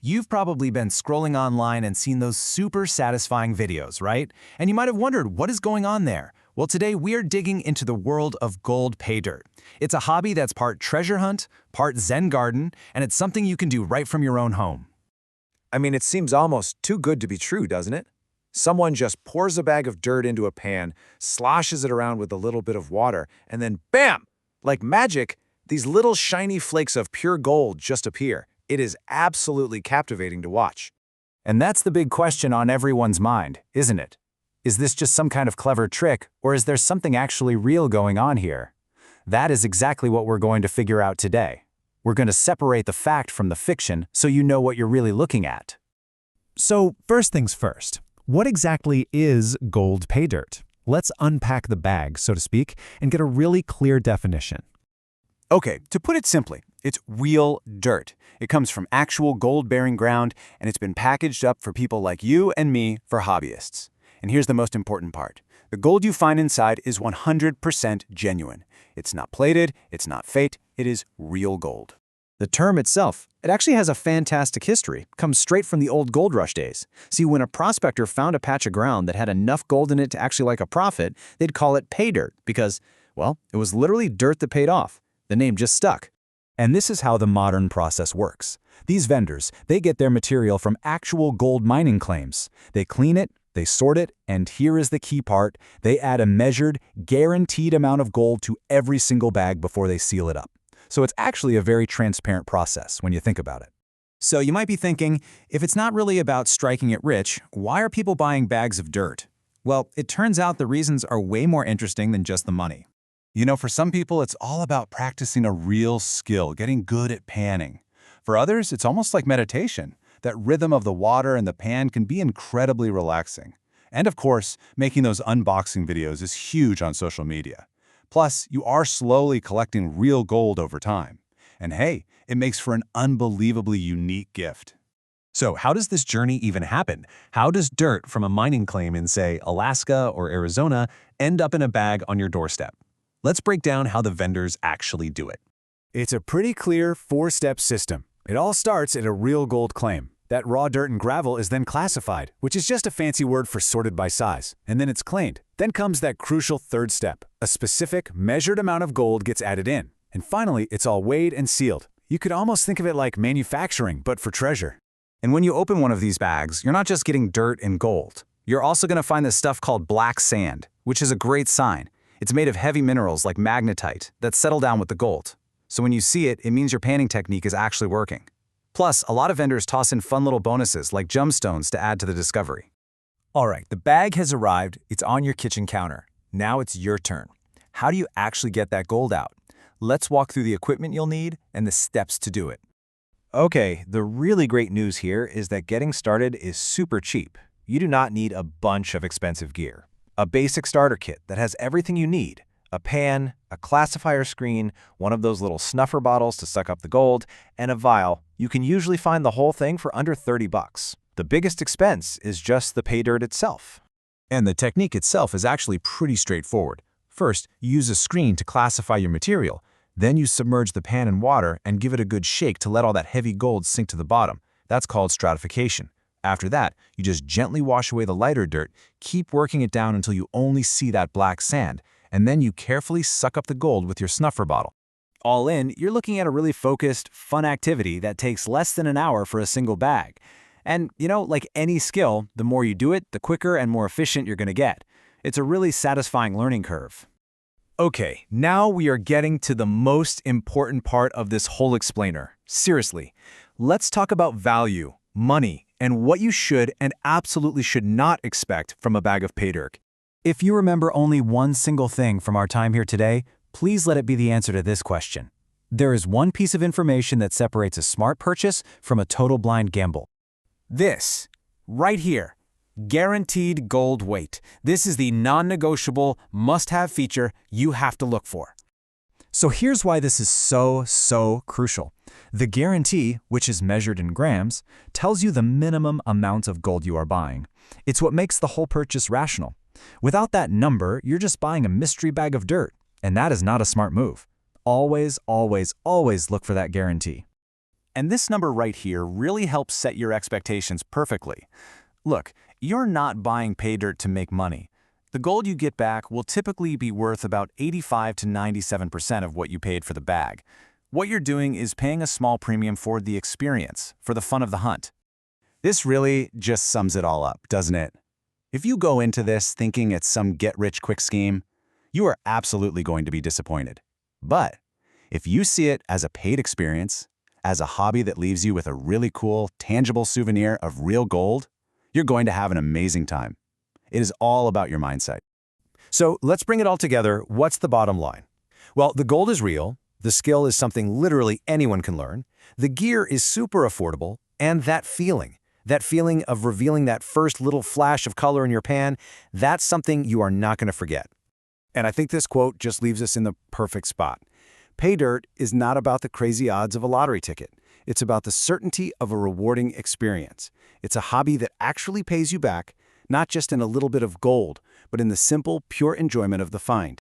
You've probably been scrolling online and seen those super satisfying videos, right? And you might have wondered, what is going on there? Well, today we're digging into the world of gold pay dirt. It's a hobby that's part treasure hunt, part Zen garden, and it's something you can do right from your own home. I mean, it seems almost too good to be true, doesn't it? Someone just pours a bag of dirt into a pan, sloshes it around with a little bit of water, and then bam! Like magic, these little shiny flakes of pure gold just appear. It is absolutely captivating to watch. And that's the big question on everyone's mind, isn't it? Is this just some kind of clever trick, or is there something actually real going on here? That is exactly what we're going to figure out today. We're going to separate the fact from the fiction so you know what you're really looking at. So, first things first, what exactly is gold pay dirt? Let's unpack the bag, so to speak, and get a really clear definition. Okay, to put it simply, it's real dirt. It comes from actual gold-bearing ground, and it's been packaged up for people like you and me for hobbyists. And here's the most important part. The gold you find inside is 100% genuine. It's not plated, it's not fake, it is real gold. The term itself, it actually has a fantastic history. It comes straight from the old gold rush days. See, when a prospector found a patch of ground that had enough gold in it to actually like a profit, they'd call it pay dirt because, well, it was literally dirt that paid off. The name just stuck. And this is how the modern process works. These vendors, they get their material from actual gold mining claims. They clean it, they sort it, and here is the key part. They add a measured, guaranteed amount of gold to every single bag before they seal it up. So it's actually a very transparent process when you think about it. So you might be thinking, if it's not really about striking it rich, why are people buying bags of dirt? Well, it turns out the reasons are way more interesting than just the money. You know, for some people, it's all about practicing a real skill, getting good at panning. For others, it's almost like meditation. That rhythm of the water and the pan can be incredibly relaxing. And of course, making those unboxing videos is huge on social media. Plus, you are slowly collecting real gold over time. And hey, it makes for an unbelievably unique gift. So how does this journey even happen? How does dirt from a mining claim in, say, Alaska or Arizona end up in a bag on your doorstep? Let's break down how the vendors actually do it. It's a pretty clear four-step system. It all starts at a real gold claim. That raw dirt and gravel is then classified, which is just a fancy word for sorted by size, and then it's cleaned. Then comes that crucial third step. A specific, measured amount of gold gets added in. And finally, it's all weighed and sealed. You could almost think of it like manufacturing, but for treasure. And when you open one of these bags, you're not just getting dirt and gold. You're also going to find this stuff called black sand, which is a great sign. It's made of heavy minerals like magnetite that settle down with the gold. So when you see it, it means your panning technique is actually working. Plus, a lot of vendors toss in fun little bonuses like gemstones to add to the discovery. All right, the bag has arrived. It's on your kitchen counter. Now it's your turn. How do you actually get that gold out? Let's walk through the equipment you'll need and the steps to do it. Okay, the really great news here is that getting started is super cheap. You do not need a bunch of expensive gear. A basic starter kit that has everything you need. A pan, a classifier screen, one of those little snuffer bottles to suck up the gold, and a vial. You can usually find the whole thing for under 30 bucks. The biggest expense is just the pay dirt itself. And the technique itself is actually pretty straightforward. First, you use a screen to classify your material. Then you submerge the pan in water and give it a good shake to let all that heavy gold sink to the bottom. That's called stratification. After that, you just gently wash away the lighter dirt, keep working it down until you only see that black sand, and then you carefully suck up the gold with your snuffer bottle. All in, you're looking at a really focused, fun activity that takes less than an hour for a single bag. And, you know, like any skill, the more you do it, the quicker and more efficient you're going to get. It's a really satisfying learning curve. Okay, now we are getting to the most important part of this whole explainer. Seriously, let's talk about value, money, and what you should and absolutely should not expect from a bag of pay dirt. If you remember only one single thing from our time here today, please let it be the answer to this question. There is one piece of information that separates a smart purchase from a total blind gamble. This, right here, guaranteed gold weight. This is the non-negotiable, must-have feature you have to look for. So here's why this is so crucial. The guarantee, which is measured in grams, tells you the minimum amount of gold you are buying. It's what makes the whole purchase rational. Without that number, you're just buying a mystery bag of dirt, and that is not a smart move. Always look for that guarantee. And this number right here really helps set your expectations perfectly. Look, you're not buying pay dirt to make money. The gold you get back will typically be worth about 85 to 97% of what you paid for the bag. What you're doing is paying a small premium for the experience, for the fun of the hunt. This really just sums it all up, doesn't it? If you go into this thinking it's some get-rich-quick scheme, you are absolutely going to be disappointed. But if you see it as a paid experience, as a hobby that leaves you with a really cool, tangible souvenir of real gold, you're going to have an amazing time. It is all about your mindset. So let's bring it all together. What's the bottom line? Well, the gold is real, the skill is something literally anyone can learn, the gear is super affordable, and that feeling of revealing that first little flash of color in your pan, that's something you are not going to forget. And I think this quote just leaves us in the perfect spot. Pay dirt is not about the crazy odds of a lottery ticket. It's about the certainty of a rewarding experience. It's a hobby that actually pays you back, not just in a little bit of gold, but in the simple, pure enjoyment of the find.